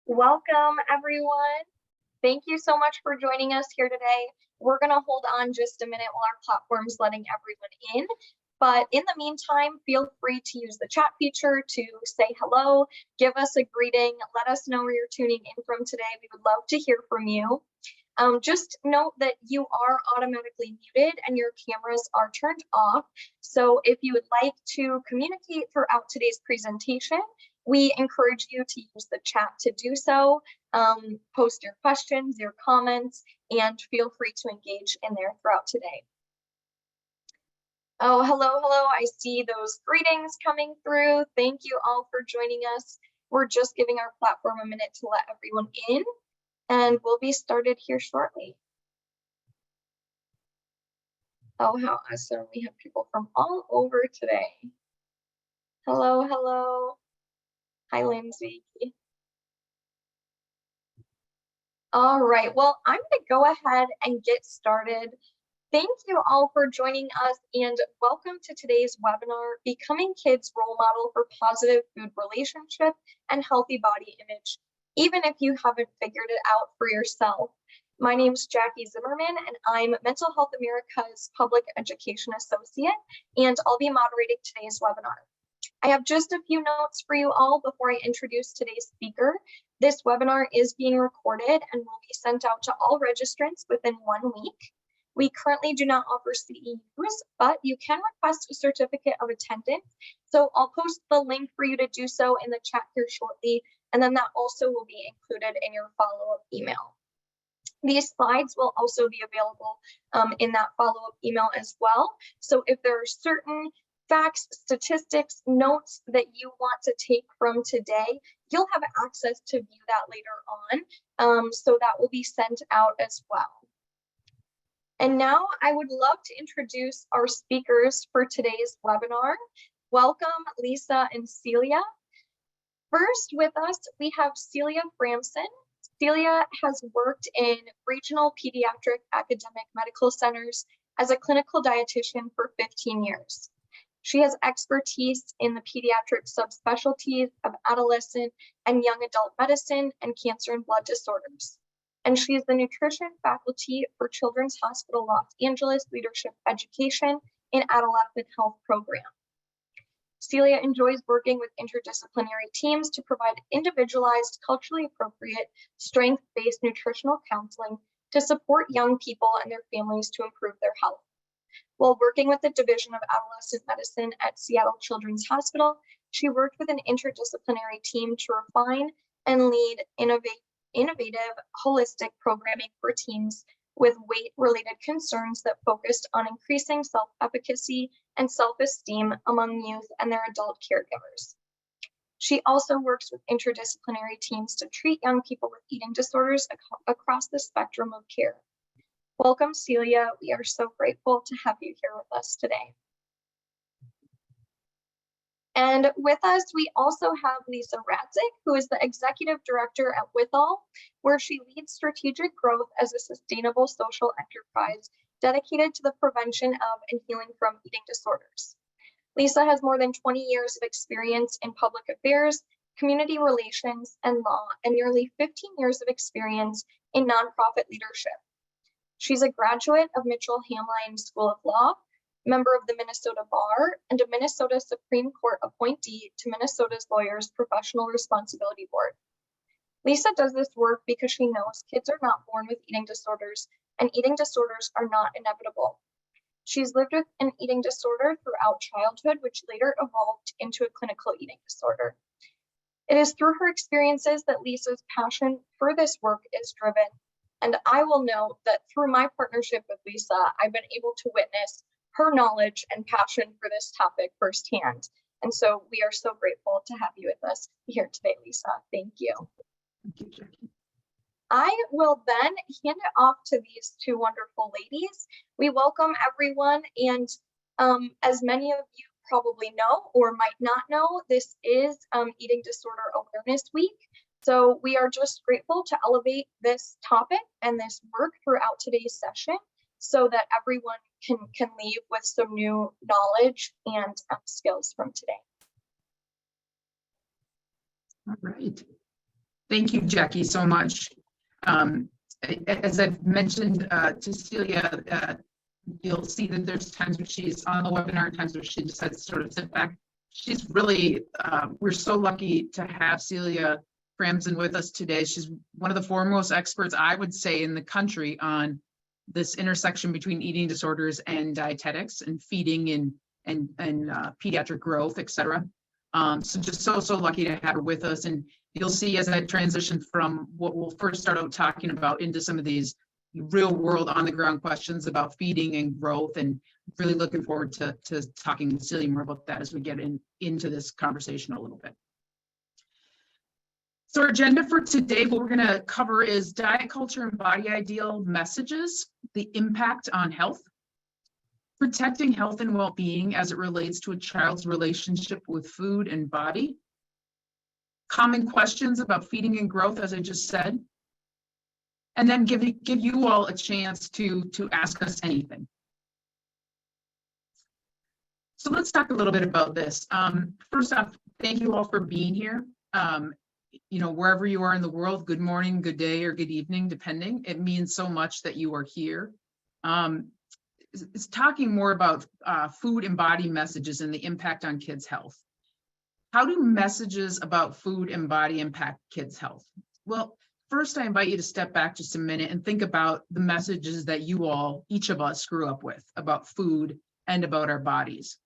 Welcome, everyone. Thank you so much for joining us here today. We're going to hold on just a minute while our platform's letting everyone in. But in the meantime, feel free to use the chat feature to say hello, give us a greeting, let us know where you're tuning in from today. We would love to hear from you. Just note that you are automatically muted and your cameras are turned off. So if you would like to communicate throughout today's presentation, we encourage you to use the chat to do so. Post your questions, your comments, and feel free to engage in there throughout today. Oh, hello. I see those greetings coming through. Thank you all for joining us. We're just giving our platform a minute to let everyone in, and we'll be started here shortly. Oh, how awesome. We have people from all over today. Hello. Hi, Lindsay. All right, well, I'm going to go ahead and get started. Thank you all for joining us and welcome to today's webinar, Becoming Kids' Role Model for Positive Food Relationship and Healthy Body Image, even if you haven't figured it out for yourself. My name is Jackie Zimmerman and I'm Mental Health America's Public Education Associate, and I'll be moderating today's webinar. I have just a few notes for you all before I introduce today's speaker. This webinar is being recorded and will be sent out to all registrants within 1 week. We currently do not offer CEUs, but you can request a certificate of attendance. So I'll post the link for you to do so in the chat here shortly, and then that also will be included in your follow-up email. These slides will also be available in that follow-up email as well. So if there are certain facts, statistics, notes that you want to take from today, you'll have access to view that later on. So that will be sent out as well. And now I would love to introduce our speakers for today's webinar. Welcome, Lisa and Celia. First with us, we have Celia Framson. Celia has worked in regional pediatric academic medical centers as a clinical dietitian for 15 years. She has expertise in the pediatric subspecialties of adolescent and young adult medicine and cancer and blood disorders. And she is the nutrition faculty for Children's Hospital Los Angeles Leadership Education and Adolescent Health Program. Celia enjoys working with interdisciplinary teams to provide individualized, culturally appropriate, strength-based nutritional counseling to support young people and their families to improve their health. While working with the Division of Adolescent Medicine at Seattle Children's Hospital, she worked with an interdisciplinary team to refine and lead innovative, holistic programming for teens with weight-related concerns that focused on increasing self-efficacy and self-esteem among youth and their adult caregivers. She also works with interdisciplinary teams to treat young people with eating disorders across the spectrum of care. Welcome, Celia. We are so grateful to have you here with us today. And with us, we also have Lisa Radzik, who is the Executive Director at Withall, where she leads strategic growth as a sustainable social enterprise dedicated to the prevention of and healing from eating disorders. Lisa has more than 20 years of experience in public affairs, community relations, and law, and nearly 15 years of experience in nonprofit leadership. She's a graduate of Mitchell-Hamline School of Law, member of the Minnesota Bar, and a Minnesota Supreme Court appointee to Minnesota's Lawyers Professional Responsibility Board. Lisa does this work because she knows kids are not born with eating disorders, and eating disorders are not inevitable. She's lived with an eating disorder throughout childhood, which later evolved into a clinical eating disorder. It is through her experiences that Lisa's passion for this work is driven. And I will note that through my partnership with Lisa, I've been able to witness her knowledge and passion for this topic firsthand. And so we are so grateful to have you with us here today, Lisa. Thank you. Thank you, Jackie. I will then hand it off to these two wonderful ladies. We welcome everyone, and as many of you probably know or might not know, this is Eating Disorder Awareness Week. So we are just grateful to elevate this topic and this work throughout today's session so that everyone can leave with some new knowledge and skills from today. All right. Thank you, Jackie, so much. As I've mentioned to Celia, you'll see that there's times when she's on the webinar, times where she decides to sort of sit back. She's really, we're so lucky to have Celia Framson with us today. She's one of the foremost experts, I would say, in the country on this intersection between eating disorders and dietetics and feeding and pediatric growth, et cetera. So just so lucky to have her with us. And you'll see as I transition from what we'll first start out talking about into some of these real world on the ground questions about feeding and growth, and really looking forward to talking to Celia more about that as we get into this conversation a little bit. So our agenda for today, what we're going to cover is diet culture and body ideal messages, the impact on health, protecting health and well-being as it relates to a child's relationship with food and body, common questions about feeding and growth, as I just said, and then give you all a chance to ask us anything. So let's talk a little bit about this. First off, thank you all for being here. You know, wherever you are in the world, good morning, good day, or good evening, depending. It means so much that you are here. It's talking more about food and body messages and the impact on kids' health. How do messages about food and body impact kids' health? Well, first, I invite you to step back just a minute and think about the messages that you all, each of us, grew up with about food and about our bodies.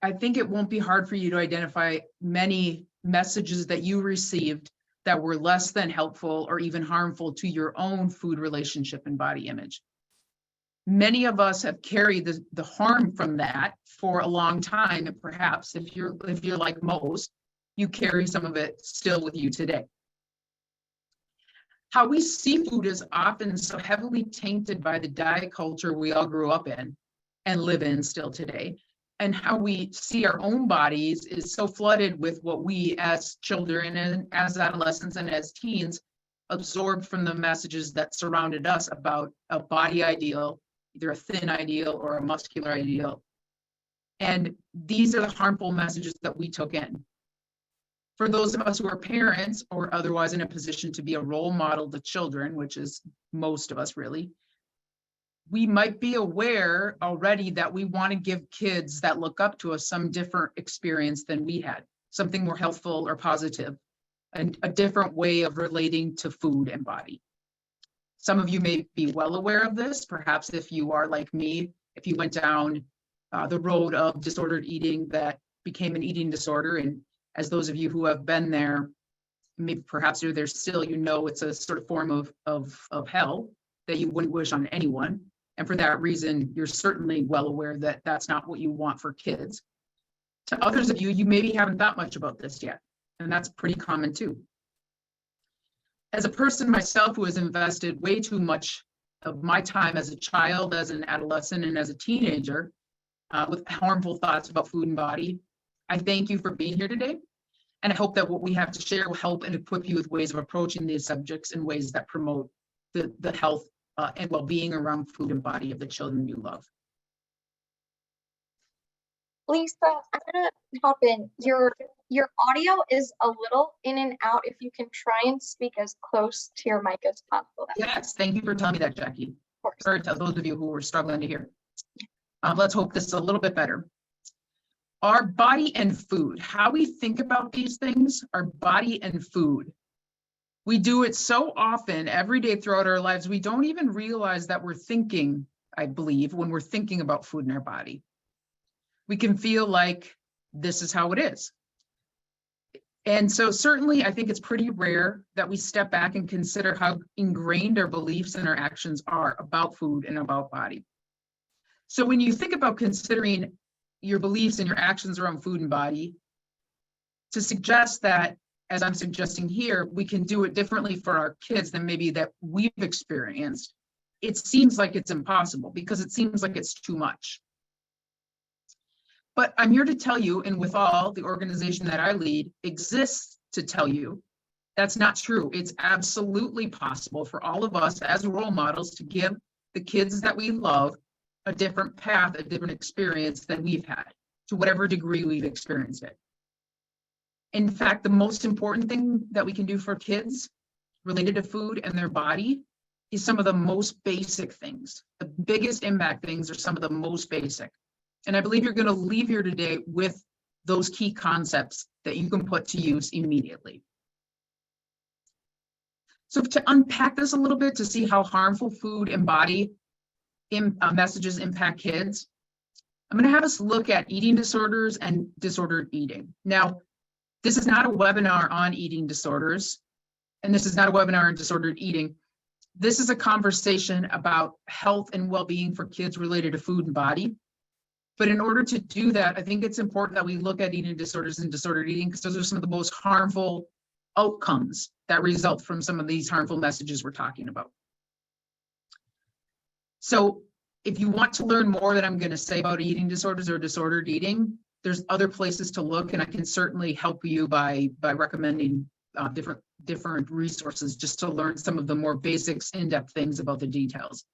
I think it won't be hard for you to identify many messages that you received that were less than helpful or even harmful to your own food relationship and body image. Many of us have carried the harm from that for a long time, and perhaps if you're like most, you carry some of it still with you today. How we see food is often so heavily tainted by the diet culture we all grew up in and live in still today. And how we see our own bodies is so flooded with what we as children and as adolescents and as teens absorbed from the messages that surrounded us about a body ideal, either a thin ideal or a muscular ideal. And these are the harmful messages that we took in. For those of us who are parents or otherwise in a position to be a role model to children, which is most of us really, we might be aware already that we want to give kids that look up to us some different experience than we had, something more healthful or positive, and a different way of relating to food and body. Some of you may be well aware of this. Perhaps if you are like me, if you went down the road of disordered eating that became an eating disorder, and as those of you who have been there, maybe perhaps you're there still, you know it's a sort of form of hell that you wouldn't wish on anyone. And for that reason, you're certainly well aware that that's not what you want for kids. To others of you, you maybe haven't thought much about this yet, and that's pretty common too. As a person myself who has invested way too much of my time as a child, as an adolescent, and as a teenager with harmful thoughts about food and body, I thank you for being here today. And I hope that what we have to share will help and equip you with ways of approaching these subjects in ways that promote the health and well-being around food and body of the children you love. Lisa, I'm gonna hop in. Your audio is a little in and out. If you can try and speak as close to your mic as possible. Yes, thank you for telling me that, Jackie. Of course. Or to those of you who were struggling to hear. Let's hope this is a little bit better. Our body and food, how we think about these things, our body and food. We do it so often every day throughout our lives, we don't even realize that we're thinking, I believe, when we're thinking about food in our body. We can feel like this is how it is. And so certainly I think it's pretty rare that we step back and consider how ingrained our beliefs and our actions are about food and about body. So when you think about considering your beliefs and your actions around food and body, to suggest that, as I'm suggesting here, we can do it differently for our kids than maybe that we've experienced, it seems like it's impossible because it seems like it's too much. But I'm here to tell you, and with all the organization that I lead exists to tell you, that's not true. It's absolutely possible for all of us as role models to give the kids that we love a different path, a different experience than we've had, to whatever degree we've experienced it. In fact, the most important thing that we can do for kids related to food and their body is some of the most basic things. The biggest impact things are some of the most basic. And I believe you're going to leave here today with those key concepts that you can put to use immediately. So to unpack this a little bit, to see how harmful food and body messages impact kids, I'm going to have us look at eating disorders and disordered eating. Now, this is not a webinar on eating disorders, and this is not a webinar on disordered eating. This is a conversation about health and well-being for kids related to food and body. But in order to do that, I think it's important that we look at eating disorders and disordered eating, because those are some of the most harmful outcomes that result from some of these harmful messages we're talking about. So if you want to learn more that I'm going to say about eating disorders or disordered eating, there's other places to look, and I can certainly help you by recommending different resources just to learn some of the more basics, in-depth things about the details.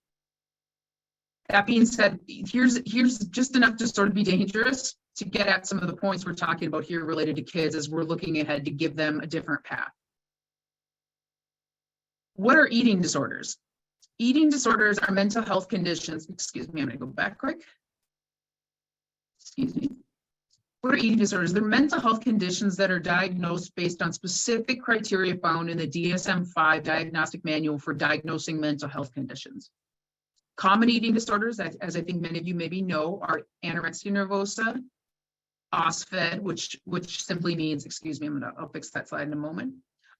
That being said, here's just enough to sort of be dangerous to get at some of the points we're talking about here related to kids as we're looking ahead to give them a different path. What are eating disorders? Eating disorders are mental health conditions. Excuse me, I'm going to go back quick. Excuse me. What are eating disorders? They're mental health conditions that are diagnosed based on specific criteria found in the DSM-5 Diagnostic Manual for Diagnosing Mental Health Conditions. Common eating disorders, as I think many of you maybe know, are anorexia nervosa, OSFED, which simply means, excuse me, I'll fix that slide in a moment.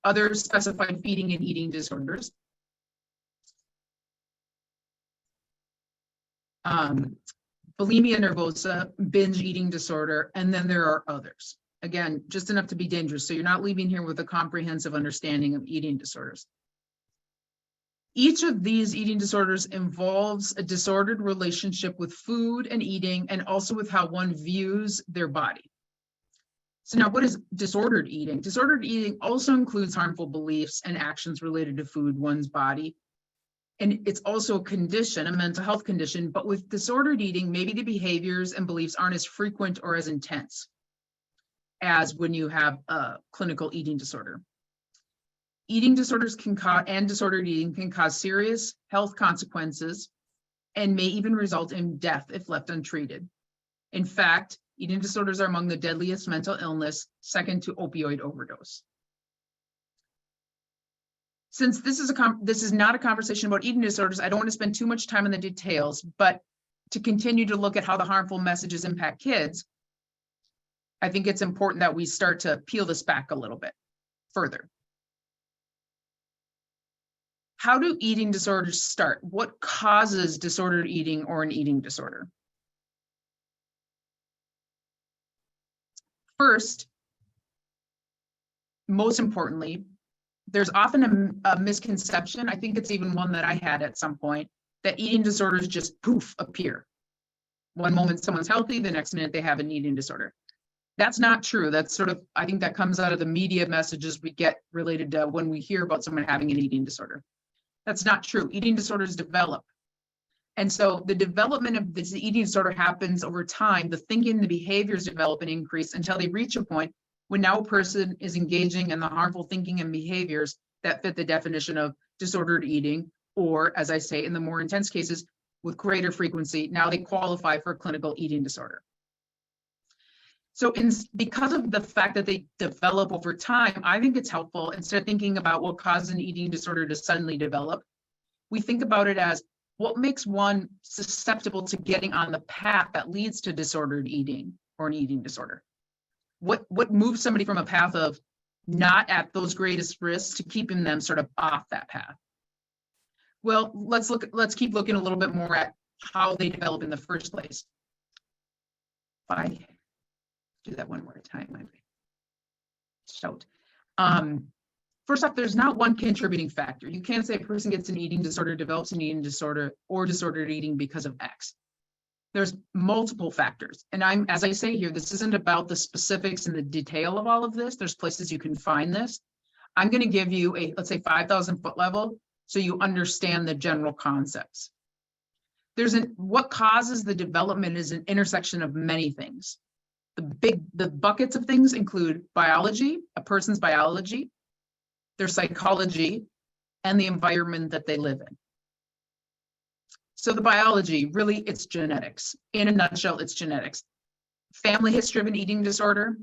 Other specified feeding and eating disorders. Bulimia nervosa, binge eating disorder, and then there are others. Again, just enough to be dangerous, so you're not leaving here with a comprehensive understanding of eating disorders. Each of these eating disorders involves a disordered relationship with food and eating, and also with how one views their body. So now, what is disordered eating? Disordered eating also includes harmful beliefs and actions related to food, one's body. And it's also a condition, a mental health condition, but with disordered eating, maybe the behaviors and beliefs aren't as frequent or as intense as when you have a clinical eating disorder. Eating disorders can cause, and disordered eating can cause serious health consequences and may even result in death if left untreated. In fact, eating disorders are among the deadliest mental illness, second to opioid overdose. Since this is not a conversation about eating disorders, I don't want to spend too much time on the details, but to continue to look at how the harmful messages impact kids, I think it's important that we start to peel this back a little bit further. How do eating disorders start? What causes disordered eating or an eating disorder? First, most importantly, there's often a misconception, I think it's even one that I had at some point, that eating disorders just poof, appear. One moment someone's healthy, the next minute they have an eating disorder. That's not true. That's sort of, I think that comes out of the media messages we get related to when we hear about someone having an eating disorder. That's not true. Eating disorders develop. And so the development of this eating disorder happens over time. The thinking, the behaviors develop and increase until they reach a point when now a person is engaging in the harmful thinking and behaviors that fit the definition of disordered eating, or as I say, in the more intense cases, with greater frequency, now they qualify for a clinical eating disorder. So because of the fact that they develop over time, I think it's helpful, instead of thinking about what causes an eating disorder to suddenly develop, we think about it as what makes one susceptible to getting on the path that leads to disordered eating or an eating disorder. What moves somebody from a path of not at those greatest risks to keeping them sort of off that path? Well, let's keep looking a little bit more at how they develop in the first place. Bye. Do that one more time. Shout. First off, there's not one contributing factor. You can't say a person gets an eating disorder, develops an eating disorder, or disordered eating because of X. There's multiple factors. And as I say here, this isn't about the specifics and the detail of all of this. There's places you can find this. I'm going to give you a, let's say, 5,000 foot level so you understand the general concepts. What causes the development is an intersection of many things. The buckets of things include biology, a person's biology, their psychology, and the environment that they live in. So the biology, really, it's genetics. In a nutshell, it's genetics. Family history of an eating disorder,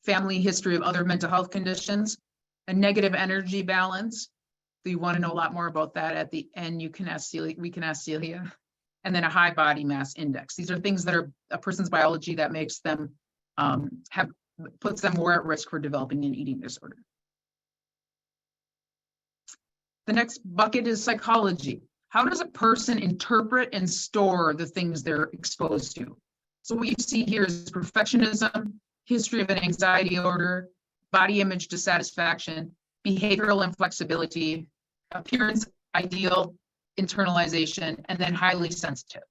family history of other mental health conditions, a negative energy balance. Do you want to know a lot more about that at the end? You can ask Celia, we can ask Celia. And then a high body mass index. These are things that are a person's biology that makes them puts them more at risk for developing an eating disorder. The next bucket is psychology. How does a person interpret and store the things they're exposed to? So what you see here is perfectionism, history of an anxiety disorder, body image dissatisfaction, behavioral inflexibility, appearance ideal, internalization, and then highly sensitive.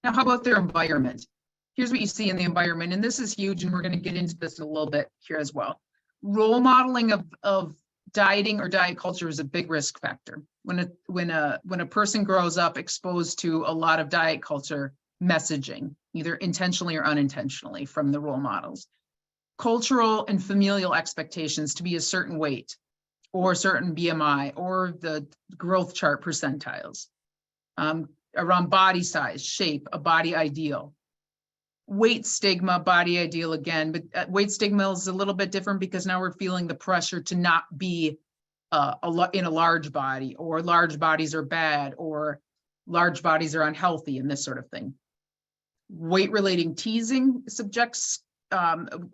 Now, how about their environment? Here's what you see in the environment, and this is huge, and we're going to get into this a little bit here as well. Role modeling of dieting or diet culture is a big risk factor. When a person grows up exposed to a lot of diet culture messaging, either intentionally or unintentionally from the role models, cultural and familial expectations to be a certain weight or a certain BMI or the growth chart percentiles, around body size, shape, a body ideal. Weight stigma, body ideal again, but weight stigma is a little bit different because now we're feeling the pressure to not be in a large body, or large bodies are bad, or large bodies are unhealthy, and this sort of thing. Weight relating teasing subjects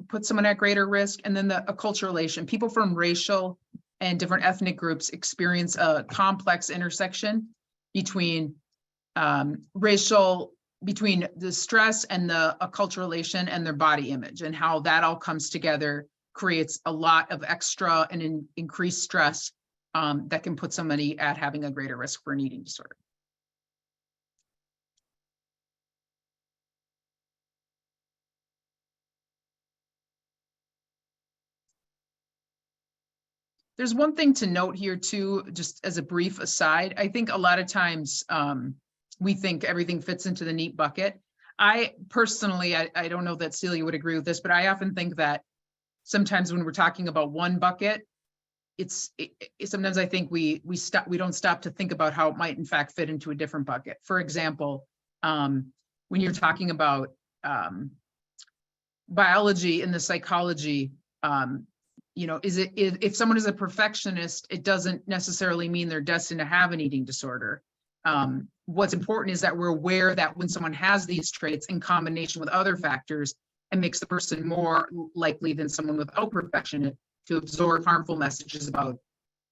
put someone at greater risk, and then the acculturation. People from racial and different ethnic groups experience a complex intersection between between the stress and the acculturation and their body image, and how that all comes together creates a lot of extra and increased stress that can put somebody at having a greater risk for an eating disorder. There's one thing to note here too, just as a brief aside. I think a lot of times we think everything fits into the neat bucket. I personally, I don't know that Celia would agree with this, but I often think that sometimes when we're talking about one bucket, sometimes I think we don't stop to think about how it might in fact fit into a different bucket. For example, when you're talking about biology and the psychology, if someone is a perfectionist, it doesn't necessarily mean they're destined to have an eating disorder. What's important is that we're aware that when someone has these traits in combination with other factors, it makes the person more likely than someone without perfection to absorb harmful messages about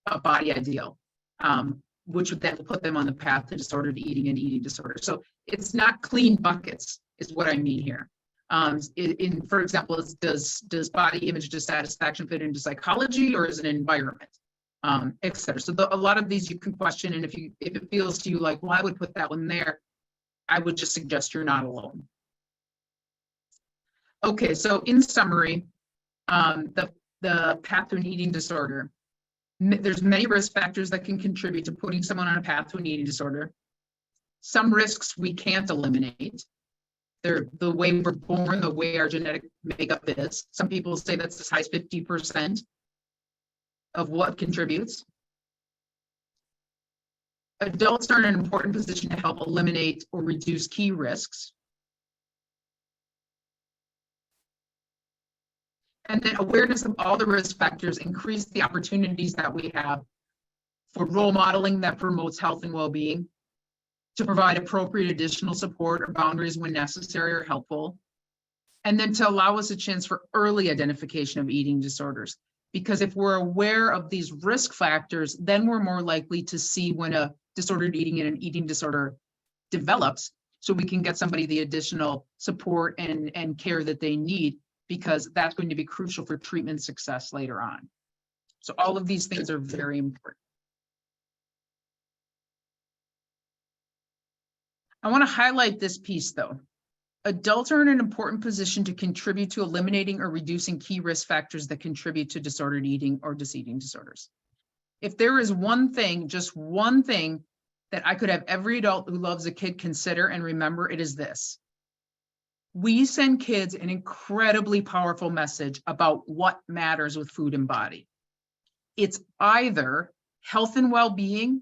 a body ideal, which would then put them on the path to disordered eating and eating disorder. So it's not clean buckets, is what I mean here. For example, does body image dissatisfaction fit into psychology, or is it an environment, et cetera? So a lot of these you can question, and if it feels to you like, well, I would put that one there, I would just suggest you're not alone. Okay, so in summary, the path to an eating disorder, there's many risk factors that can contribute to putting someone on a path to an eating disorder. Some risks we can't eliminate. They're the way we're born, the way our genetic makeup is. Some people say that's as high as 50% of what contributes. Adults are in an important position to help eliminate or reduce key risks. And then awareness of all the risk factors increase the opportunities that we have for role modeling that promotes health and well-being, to provide appropriate additional support or boundaries when necessary or helpful, and then to allow us a chance for early identification of eating disorders. Because if we're aware of these risk factors, then we're more likely to see when a disordered eating and an eating disorder develops, so we can get somebody the additional support and care that they need, because that's going to be crucial for treatment success later on. So all of these things are very important. I want to highlight this piece though. Adults are in an important position to contribute to eliminating or reducing key risk factors that contribute to disordered eating or diseating disorders. If there is one thing, just one thing, that I could have every adult who loves a kid consider and remember, it is this. We send kids an incredibly powerful message about what matters with food and body. It's either health and well-being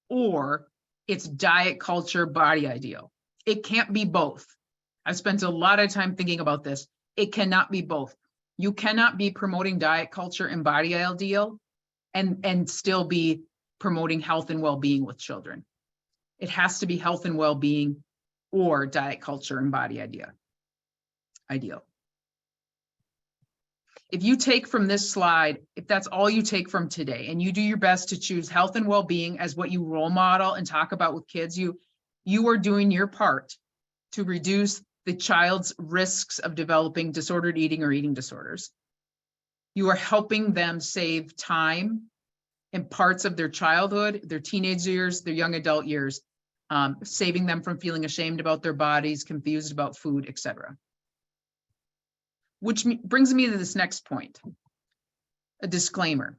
or it's diet culture, body ideal. It can't be both. I've spent a lot of time thinking about this. It cannot be both. You cannot be promoting diet culture and body ideal and still be promoting health and well-being with children. It has to be health and well-being or diet culture and body ideal. If you take from this slide, if that's all you take from today, and you do your best to choose health and well-being as what you role model and talk about with kids, you are doing your part to reduce the child's risks of developing disordered eating or eating disorders. You are helping them save time in parts of their childhood, their teenage years, their young adult years, saving them from feeling ashamed about their bodies, confused about food, etc. Which brings me to this next point, a disclaimer.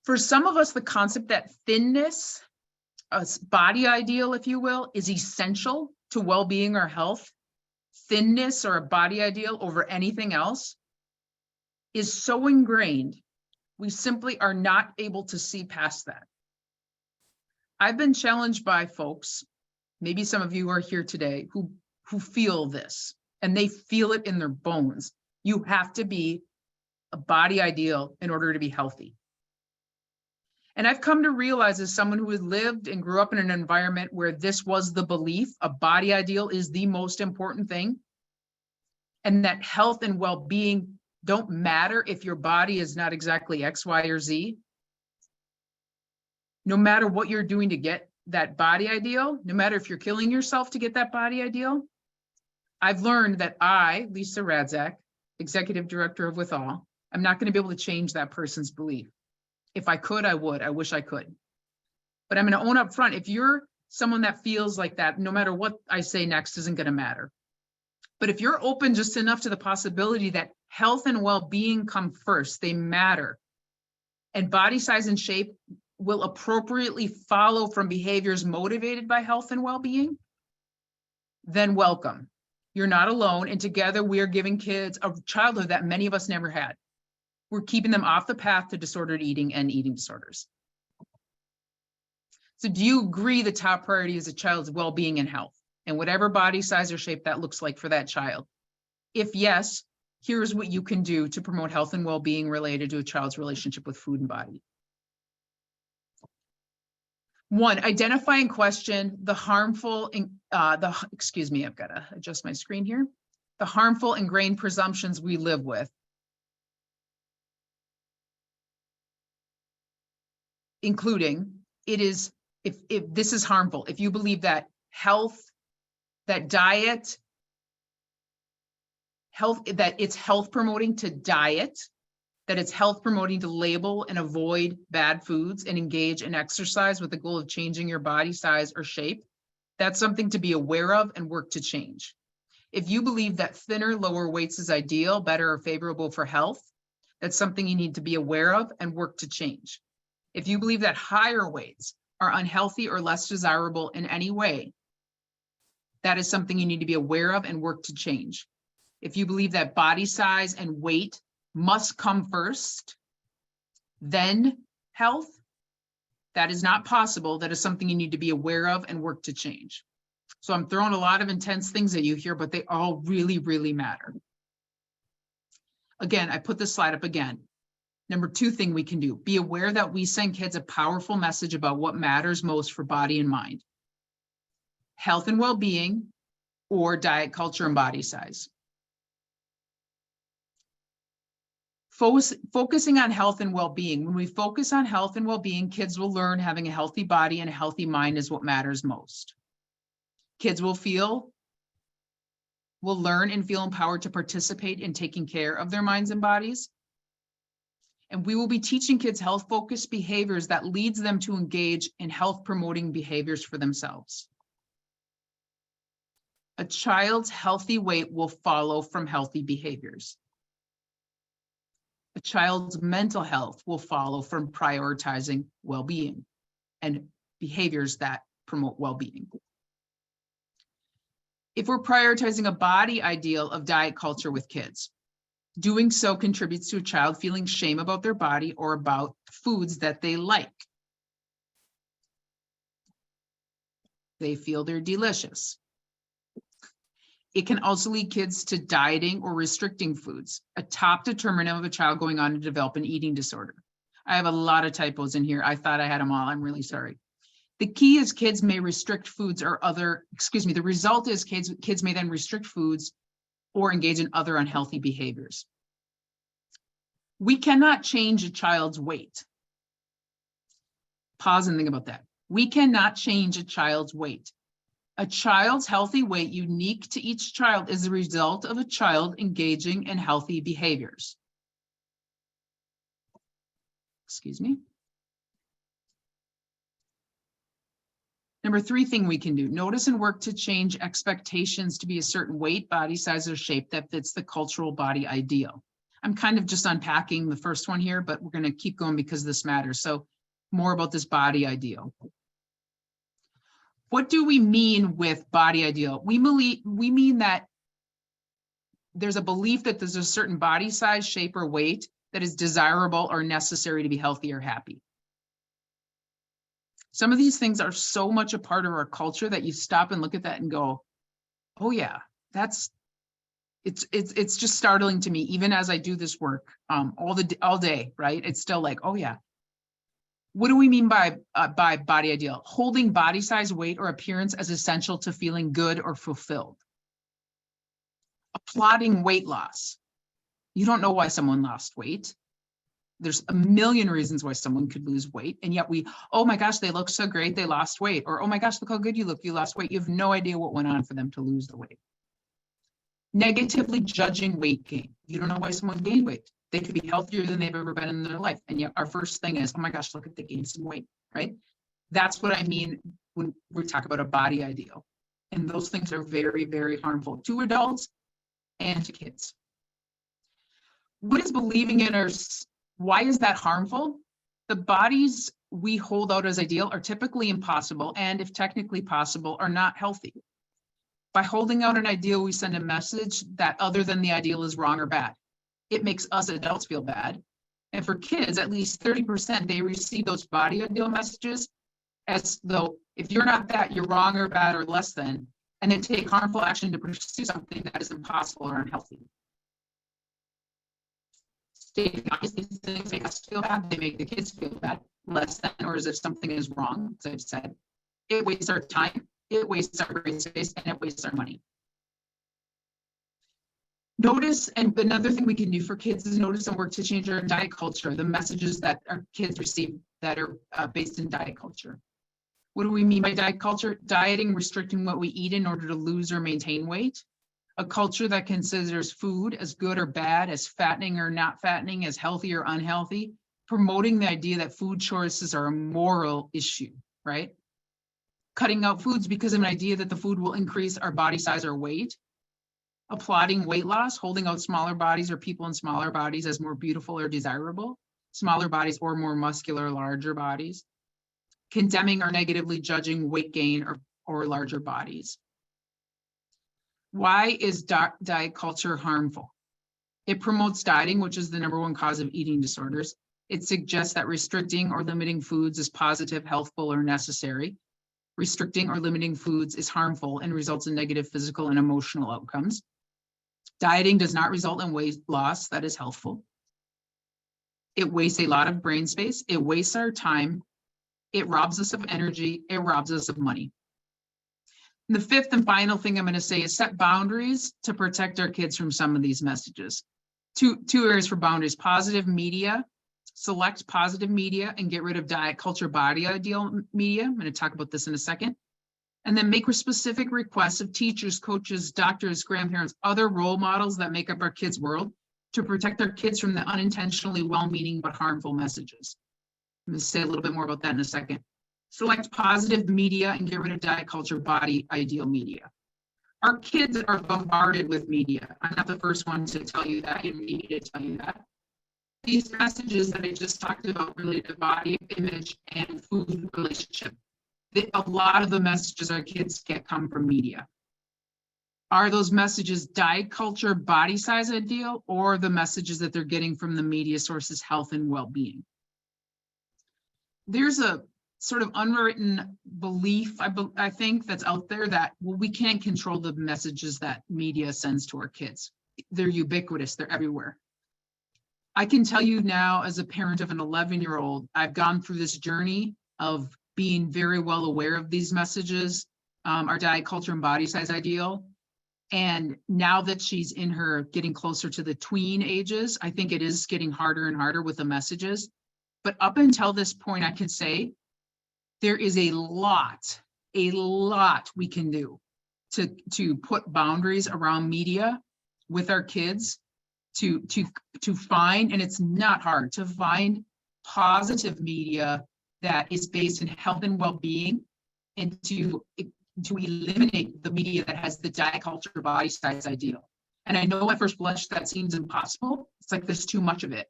For some of us, the concept that thinness, a body ideal, if you will, is essential to well-being or health, thinness or a body ideal over anything else is so ingrained, we simply are not able to see past that. I've been challenged by folks, maybe some of you are here today, who feel this, and they feel it in their bones. You have to be a body ideal in order to be healthy. And I've come to realize, as someone who has lived and grew up in an environment where this was the belief, a body ideal is the most important thing, and that health and well-being don't matter if your body is not exactly X, Y, or Z. No matter what you're doing to get that body ideal, no matter if you're killing yourself to get that body ideal, I've learned that I, Lisa Radzak, Executive Director of Withal, I'm not going to be able to change that person's belief. If I could, I would. I wish I could. But I'm going to own up front, if you're someone that feels like that, no matter what I say next isn't going to matter. But if you're open just enough to the possibility that health and well-being come first, they matter, and body size and shape will appropriately follow from behaviors motivated by health and well-being, then welcome. You're not alone, and together we are giving kids a childhood that many of us never had. We're keeping them off the path to disordered eating and eating disorders. So do you agree the top priority is a child's well-being and health, and whatever body size or shape that looks like for that child? If yes, here's what you can do to promote health and well-being related to a child's relationship with food and body. 1, identify and question the harmful, I've got to adjust my screen here. The harmful ingrained presumptions we live with, including if this is harmful, if you believe that that it's health promoting to diet, that it's health promoting to label and avoid bad foods and engage in exercise with the goal of changing your body size or shape, that's something to be aware of and work to change. If you believe that thinner, lower weights is ideal, better, or favorable for health, that's something you need to be aware of and work to change. If you believe that higher weights are unhealthy or less desirable in any way, that is something you need to be aware of and work to change. If you believe that body size and weight must come first, then health, that is not possible. That is something you need to be aware of and work to change. So I'm throwing a lot of intense things at you here, but they all really, really matter. Again, I put this slide up again. Number 2 thing we can do, be aware that we send kids a powerful message about what matters most for body and mind. Health and well-being or diet culture and body size. Focusing on health and well-being. When we focus on health and well-being, kids will learn having a healthy body and a healthy mind is what matters most. Kids will learn and feel empowered to participate in taking care of their minds and bodies. And we will be teaching kids health-focused behaviors that leads them to engage in health-promoting behaviors for themselves. A child's healthy weight will follow from healthy behaviors. A child's mental health will follow from prioritizing well-being. And behaviors that promote well-being. If we're prioritizing a body ideal of diet culture with kids, doing so contributes to a child feeling shame about their body or about foods that they like. They feel they're delicious. It can also lead kids to dieting or restricting foods, a top determinant of a child going on to develop an eating disorder. I have a lot of typos in here. I thought I had them all. I'm really sorry. The key is kids may restrict foods or the result is kids may then restrict foods or engage in other unhealthy behaviors. We cannot change a child's weight. Pause and think about that. We cannot change a child's weight. A child's healthy weight, unique to each child, is the result of a child engaging in healthy behaviors. Excuse me. Number 3 thing we can do, notice and work to change expectations to be a certain weight, body size, or shape that fits the cultural body ideal. I'm kind of just unpacking the first one here, but we're going to keep going because this matters. So more about this body ideal. What do we mean with body ideal? We mean that there's a belief that there's a certain body size, shape, or weight that is desirable or necessary to be healthy or happy. Some of these things are so much a part of our culture that you stop and look at that and go, oh yeah, it's just startling to me, even as I do this work all day, right? It's still like, oh yeah. What do we mean by body ideal? Holding body size, weight, or appearance as essential to feeling good or fulfilled. Applauding weight loss. You don't know why someone lost weight. There's a million reasons why someone could lose weight. And yet oh my gosh, they look so great, they lost weight. Or, oh my gosh, look how good you look, you lost weight. You have no idea what went on for them to lose the weight. Negatively judging weight gain. You don't know why someone gained weight. They could be healthier than they've ever been in their life. And yet our first thing is, oh my gosh, look at they gained some weight, right? That's what I mean when we talk about a body ideal. And those things are very, very harmful to adults and to kids. What is believing in why is that harmful? The bodies we hold out as ideal are typically impossible, and if technically possible, are not healthy. By holding out an ideal, we send a message that other than the ideal is wrong or bad. It makes us adults feel bad. And for kids, at least 30%, they receive those body ideal messages as though if you're not that, you're wrong or bad or less than, and then take harmful action to pursue something that is impossible or unhealthy. Stating obviously things make us feel bad, they make the kids feel bad, less than, or as if something is wrong, as I've said. It wastes our time, it wastes our brain space, and it wastes our money. Notice, and another thing we can do for kids is notice and work to change our diet culture, the messages that our kids receive that are based in diet culture. What do we mean by diet culture? Dieting, restricting what we eat in order to lose or maintain weight. A culture that considers food as good or bad, as fattening or not fattening, as healthy or unhealthy, promoting the idea that food choices are a moral issue, right? Cutting out foods because of an idea that the food will increase our body size or weight. Applauding weight loss, holding out smaller bodies or people in smaller bodies as more beautiful or desirable, smaller bodies or more muscular, larger bodies. Condemning or negatively judging weight gain or larger bodies. Why is diet culture harmful? It promotes dieting, which is the #1 cause of eating disorders. It suggests that restricting or limiting foods is positive, healthful, or necessary. Restricting or limiting foods is harmful and results in negative physical and emotional outcomes. Dieting does not result in weight loss that is healthful. It wastes a lot of brain space. It wastes our time. It robs us of energy. It robs us of money. And the 5th and final thing I'm going to say is set boundaries to protect our kids from some of these messages. Two areas for boundaries: positive media. Select positive media and get rid of diet culture body ideal media. I'm going to talk about this in a second. And then make specific requests of teachers, coaches, doctors, grandparents, other role models that make up our kids' world to protect our kids from the unintentionally well-meaning but harmful messages. I'm going to say a little bit more about that in a second. Select positive media and get rid of diet culture body ideal media. Our kids are bombarded with media. I'm not the first one to tell you that. You need to tell you that. These messages that I just talked about relate to body image and food relationship. A lot of the messages our kids get come from media. Are those messages diet culture, body size ideal, or the messages that they're getting from the media sources, health and well-being? There's a sort of unwritten belief, I think, that's out there that, well, we can't control the messages that media sends to our kids. They're ubiquitous, they're everywhere. I can tell you now, as a parent of an 11-year-old, I've gone through this journey of being very well aware of these messages, our diet culture and body size ideal. And now that she's in her getting closer to the tween ages, I think it is getting harder and harder with the messages. But up until this point, I can say there is a lot we can do to put boundaries around media with our kids, to find, and it's not hard to find positive media that is based in health and well-being, and to eliminate the media that has the diet culture body size ideal. And I know at first blush that seems impossible. It's like there's too much of it.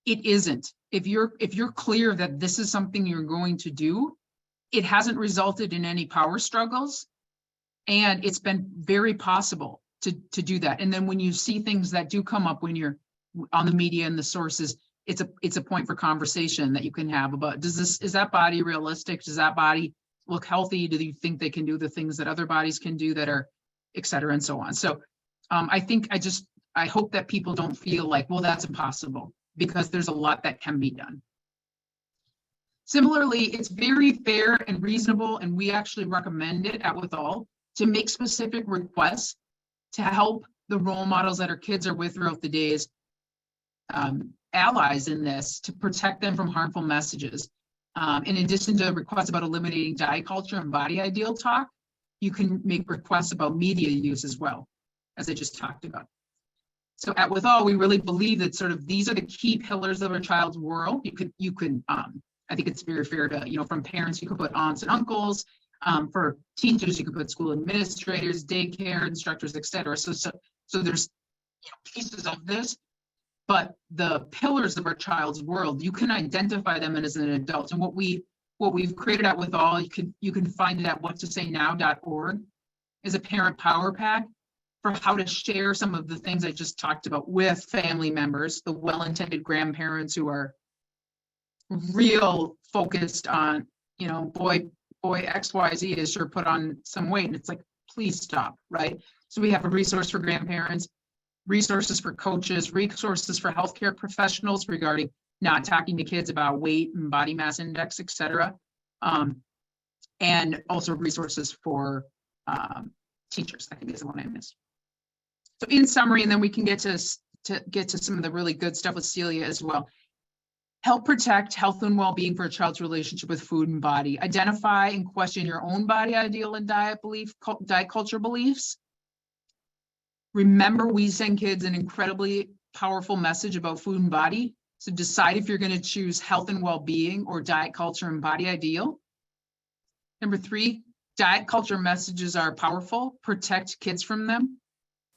It isn't. If you're clear that this is something you're going to do, it hasn't resulted in any power struggles, and it's been very possible to do that. And then when you see things that do come up when you're on the media and the sources, it's a point for conversation that you can have about, is that body realistic? Does that body look healthy? Do you think they can do the things that other bodies can do that are, et cetera, and so on. So I hope that people don't feel like, well, that's impossible, because there's a lot that can be done. Similarly, it's very fair and reasonable, and we actually recommend it at Withal, to make specific requests to help the role models that our kids are with throughout the days, allies in this, to protect them from harmful messages. In addition to requests about eliminating diet culture and body ideal talk, you can make requests about media use as well, as I just talked about. So at Withal, we really believe that sort of these are the key pillars of a child's world. You can I think it's very fair to, from parents, you could put aunts and uncles. For teachers, you could put school administrators, daycare instructors, et cetera. So there's pieces of this, but the pillars of our child's world, you can identify them as an adult. And what we've created at Withal, you can find it at whattosaynow.org, is a parent power pack for how to share some of the things I just talked about with family members, the well-intended grandparents who are real focused on, boy, XYZ has sure put on some weight, and it's like, please stop, right? So we have a resource for grandparents, resources for coaches, resources for healthcare professionals regarding not talking to kids about weight and body mass index, et cetera. And also resources for teachers, I think is the one I missed. So in summary, and then we can get to some of the really good stuff with Celia as well. Help protect health and well-being for a child's relationship with food and body. Identify and question your own body ideal and diet culture beliefs. Remember, we send kids an incredibly powerful message about food and body. So decide if you're going to choose health and well-being or diet culture and body ideal. Number 3, diet culture messages are powerful. Protect kids from them.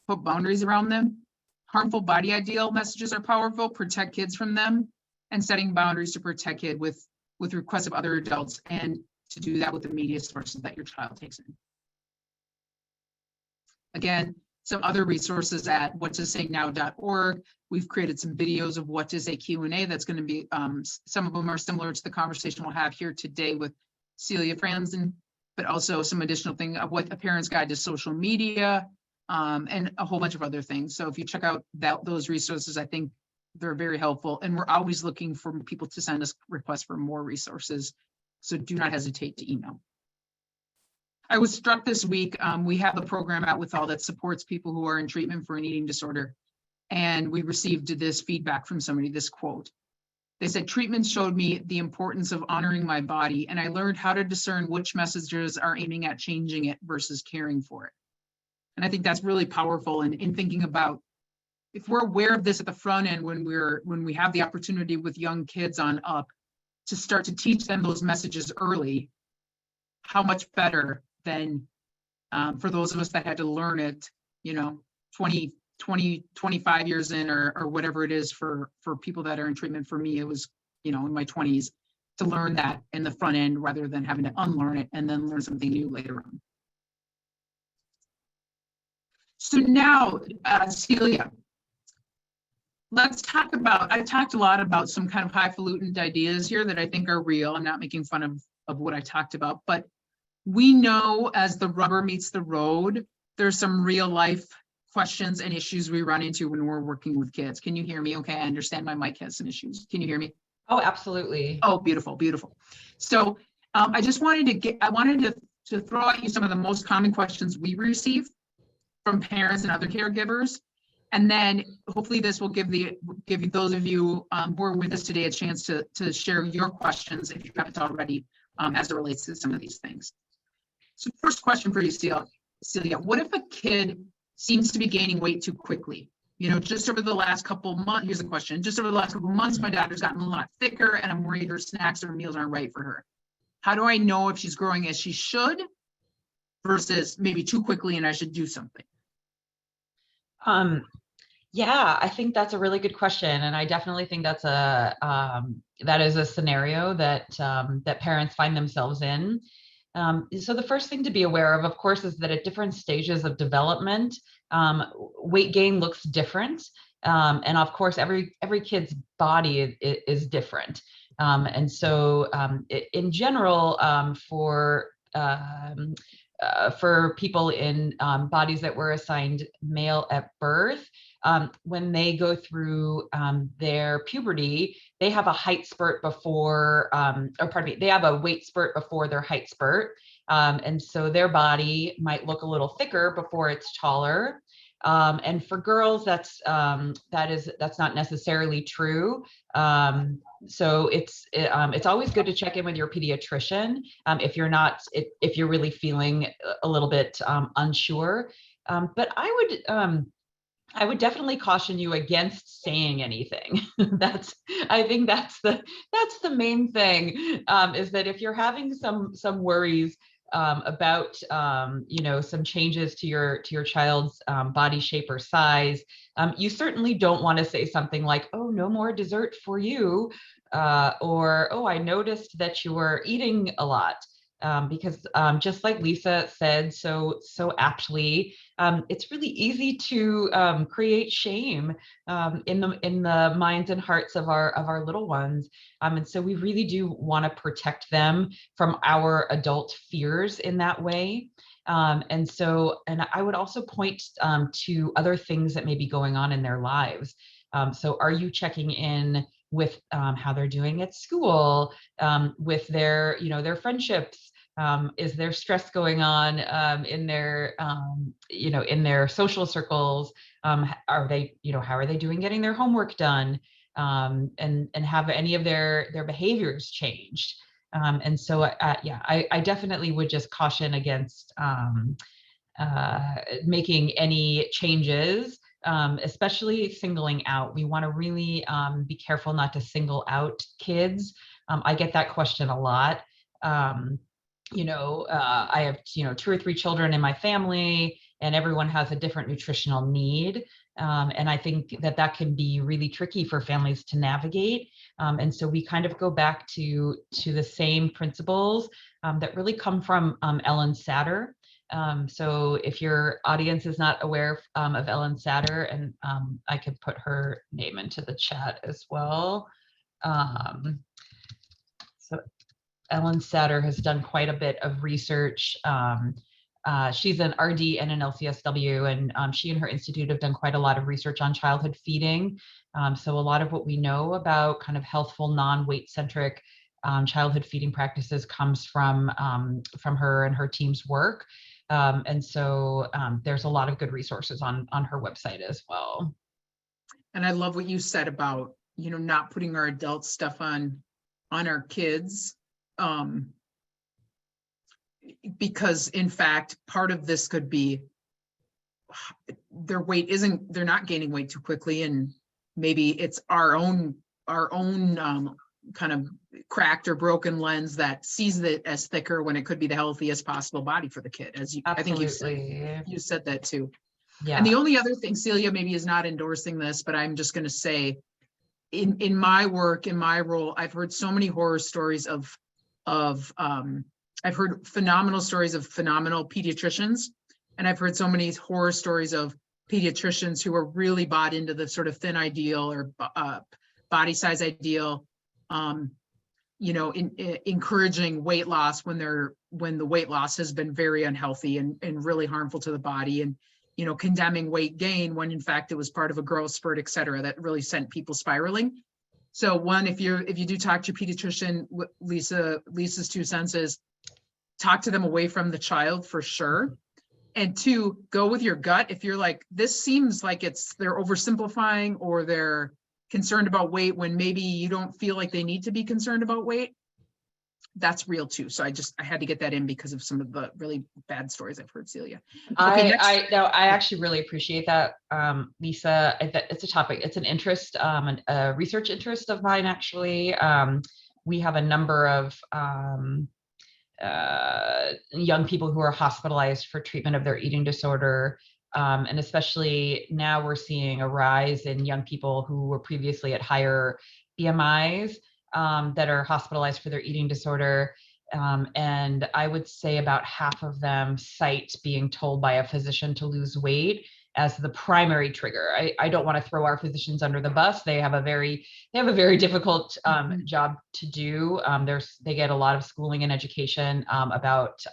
Put boundaries around them. Harmful body ideal messages are powerful. Protect kids from them. And setting boundaries to protect kids with requests of other adults, and to do that with the media sources that your child takes in. Again, some other resources at whattosaynow.org. We've created some videos of what to say Q&A that's going to be, some of them are similar to the conversation we'll have here today with Celia Franzen, but also some additional thing of what a parent's guide to social media, and a whole bunch of other things. So if you check out those resources, I think they're very helpful, and we're always looking for people to send us requests for more resources. So do not hesitate to email. I was struck this week, we have a program at Withal that supports people who are in treatment for an eating disorder. And we received this feedback from somebody, this quote. They said, treatment showed me the importance of honoring my body, and I learned how to discern which messages are aiming at changing it versus caring for it. And I think that's really powerful in thinking about, if we're aware of this at the front end, when we have the opportunity with young kids on up to start to teach them those messages early, how much better than for those of us that had to learn it, 20, 25 years in, or whatever it is for people that are in treatment. For me, it was, in my 20s. to learn that in the front end rather than having to unlearn it and then learn something new later on. So now, Celia, let's talk about, I talked a lot about some kind of highfalutin ideas here that I think are real. I'm not making fun of what I talked about, but we know as the rubber meets the road, there's some real life questions and issues we run into when we're working with kids. Can you hear me? Okay, I understand my mic has some issues. Can you hear me? Oh, absolutely. Oh, beautiful, beautiful. So I just wanted to throw at you some of the most common questions we receive from parents and other caregivers. And then hopefully this will give you those of you who are with us today a chance to share your questions if you haven't already as it relates to some of these things. So first question for you, Celia, what if a kid seems to be gaining weight too quickly? You know, just over the last couple months, here's a question, just over the last couple months, my daughter's gotten a lot thicker and I'm worried her snacks or meals aren't right for her. How do I know if she's growing as she should versus maybe too quickly and I should do something? Yeah, I think that's a really good question. And I definitely think that's that is a scenario that that parents find themselves in. So the first thing to be aware of course, is that at different stages of development, weight gain looks different. And of course, every kid's body is different. And so in general, for people in bodies that were assigned male at birth, when they go through their puberty, they have a height spurt before, they have a weight spurt before their height spurt. And so their body might look a little thicker before it's taller. And for girls, that's not necessarily true. So it's always good to check in with your pediatrician if you're really feeling a little bit unsure. But I would definitely caution you against saying anything. I think that's the main thing, is that if you're having some worries about some changes to your child's body shape or size, you certainly don't want to say something like, oh, no more dessert for you, or, oh, I noticed that you were eating a lot. Because just like Lisa said so aptly, it's really easy to create shame in the minds and hearts of our little ones, and so we really do want to protect them from our adult fears in that way. And I would also point to other things that may be going on in their lives. So are you checking in with how they're doing at school, with their friendships? Is there stress going on in their in their social circles? Are they, how are they doing getting their homework done? And have any of their behaviors changed? And so I definitely would just caution against making any changes, especially singling out. We want to really be careful not to single out kids. I get that question a lot. I have 2 or 3 children in my family, and everyone has a different nutritional need. And I think that can be really tricky for families to navigate. And so we kind of go back to the same principles that really come from Ellen Satter. So if your audience is not aware of Ellen Satter, and I could put her name into the chat as well. So Ellen Satter has done quite a bit of research. She's an RD and an LCSW, and she and her institute have done quite a lot of research on childhood feeding. So a lot of what we know about kind of healthful, non-weight-centric childhood feeding practices comes from her and her team's work. And so there's a lot of good resources on her website as well. And I love what you said about, not putting our adult stuff on our kids. Because in fact, part of this could be they're not gaining weight too quickly, and maybe it's our own kind of cracked or broken lens that sees it as thicker when it could be the healthiest possible body for the kid. I think you said that too. Yeah. And the only other thing, Celia maybe is not endorsing this, but I'm just going to say, in my work, in my role, I've heard so many horror stories of I've heard phenomenal stories of phenomenal pediatricians, and I've heard so many horror stories of pediatricians who are really bought into the sort of thin ideal or body size ideal, encouraging weight loss when the weight loss has been very unhealthy and really harmful to the body, and condemning weight gain when in fact it was part of a growth spurt, et cetera, that really sent people spiraling. So one, if you do talk to your pediatrician, Lisa's 2 cents is talk to them away from the child for sure. And 2, go with your gut. If you're like, this seems like they're oversimplifying or they're concerned about weight when maybe you don't feel like they need to be concerned about weight, that's real too. So I had to get that in because of some of the really bad stories I've heard, Celia. Okay, I actually really appreciate that, Lisa. It's a topic, it's an interest, a research interest of mine, actually. We have a number of young people who are hospitalized for treatment of their eating disorder. And especially now we're seeing a rise in young people who were previously at higher BMIs that are hospitalized for their eating disorder. And I would say about half of them cite being told by a physician to lose weight as the primary trigger. I don't want to throw our physicians under the bus. They have a very difficult job to do. They get a lot of schooling and education about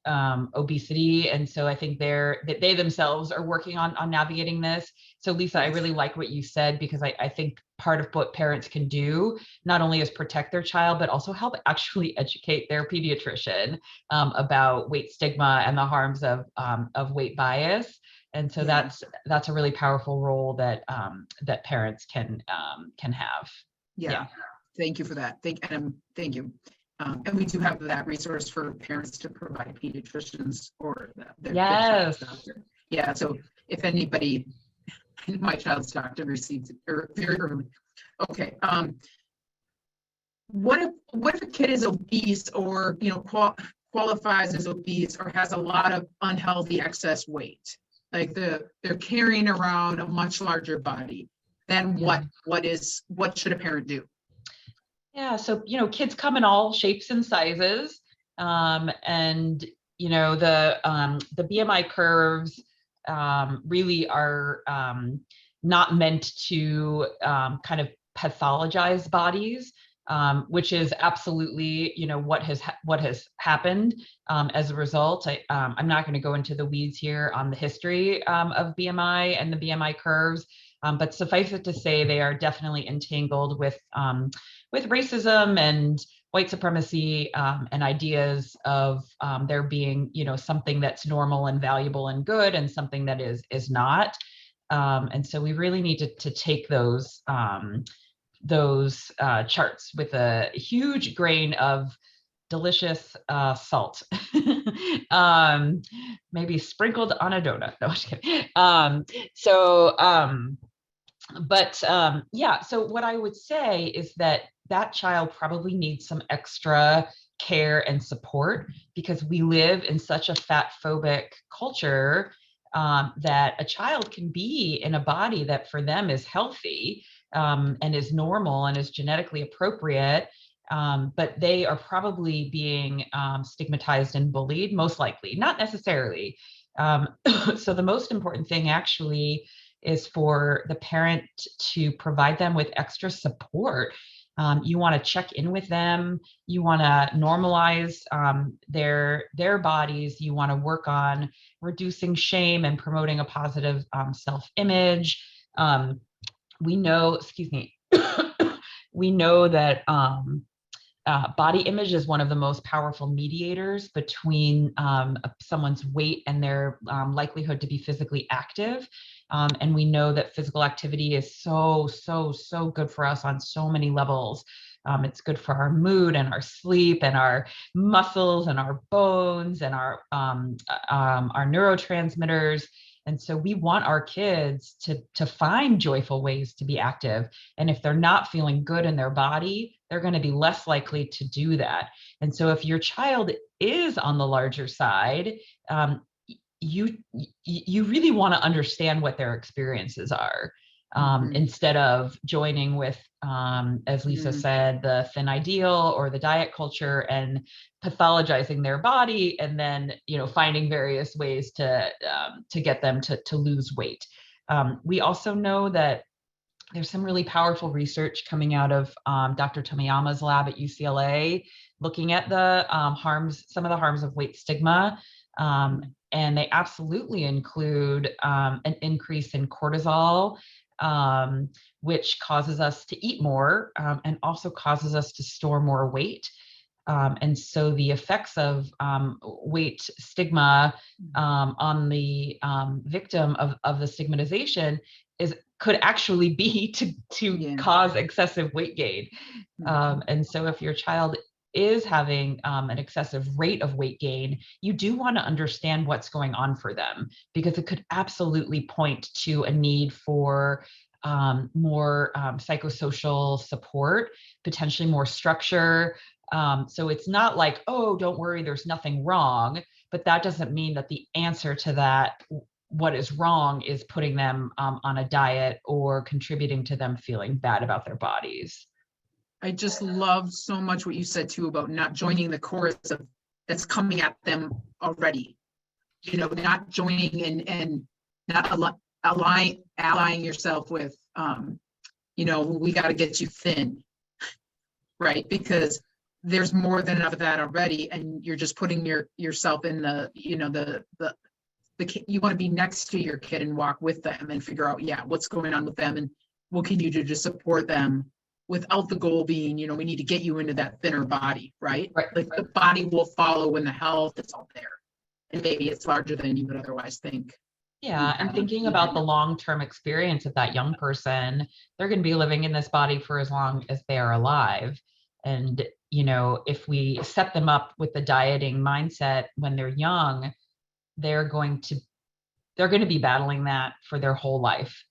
obesity. And so I think they themselves are working on navigating this. So Lisa, I really like what you said, because I think part of what parents can do not only is protect their child, but also help actually educate their pediatrician about weight stigma and the harms of weight bias. And so that's a really powerful role that parents can have. Yeah. Thank you for that. Thank you. And we do have that resource for parents to provide pediatricians or their child's doctor. Yeah. So if anybody, my child's doctor received it very early. Okay. What if a kid is obese or qualifies as obese or has a lot of unhealthy excess weight? Like they're carrying around a much larger body. Then what should a parent do? Yeah, so kids come in all shapes and sizes, and the BMI curves really are not meant to kind of pathologize bodies, which is absolutely what has happened as a result. I'm not going to go into the weeds here on the history of BMI and the BMI curves, but suffice it to say they are definitely entangled with racism and white supremacy and ideas of there being something that's normal and valuable and good and something that is not. And so we really need to take those charts with a huge grain of delicious salt, maybe sprinkled on a donut. No, I'm just kidding. So what I would say is that child probably needs some extra care and support, because we live in such a fat phobic culture that a child can be in a body that for them is healthy and is normal and is genetically appropriate, but they are probably being stigmatized and bullied, most likely, not necessarily. So the most important thing actually is for the parent to provide them with extra support. You want to check in with them. You want to normalize their bodies. You want to work on reducing shame and promoting a positive self-image. We know that body image is one of the most powerful mediators between someone's weight and their likelihood to be physically active. And we know that physical activity is so good for us on so many levels. It's good for our mood and our sleep and our muscles and our bones and our neurotransmitters. And so we want our kids to find joyful ways to be active. And if they're not feeling good in their body, they're going to be less likely to do that. And so if your child is on the larger side, you really want to understand what their experiences are. Mhm. instead of joining with, as Lisa Mm. said, the thin ideal or the diet culture and pathologizing their body, and then, you know, finding various ways to get them to lose weight. We also know that there's some really powerful research coming out of Dr. Tomiyama's lab at UCLA, looking at the some of the harms of weight stigma. And they absolutely include an increase in cortisol, which causes us to eat more, and also causes us to store more weight. And so the effects of weight stigma on the victim of the stigmatization could actually be to Yeah. cause excessive weight gain. And so if your child is having an excessive rate of weight gain, you do want to understand what's going on for them, because it could absolutely point to a need for more psychosocial support, potentially more structure. So it's not like, oh, don't worry, there's nothing wrong, but that doesn't mean that the answer to that, what is wrong, is putting them on a diet or contributing to them feeling bad about their bodies. I just love so much what you said too about not joining the chorus of that's coming at them already. You know, not joining and not allying yourself with, you know, we got to get you thin, right? Because there's more than enough of that already, and you're just putting yourself in the, you know, the you want to be next to your kid and walk with them and figure out, yeah, what's going on with them and what can you do to support them, without the goal being, you know, we need to get you into that thinner body, right? Right. Like the body will follow when the health is all there. And maybe it's larger than you would otherwise think. Yeah, and thinking about the long-term experience of that young person, they're going to be living in this body for as long as they are alive. And, you know, if we set them up with the dieting mindset when they're young, they're going to be battling that for their whole life,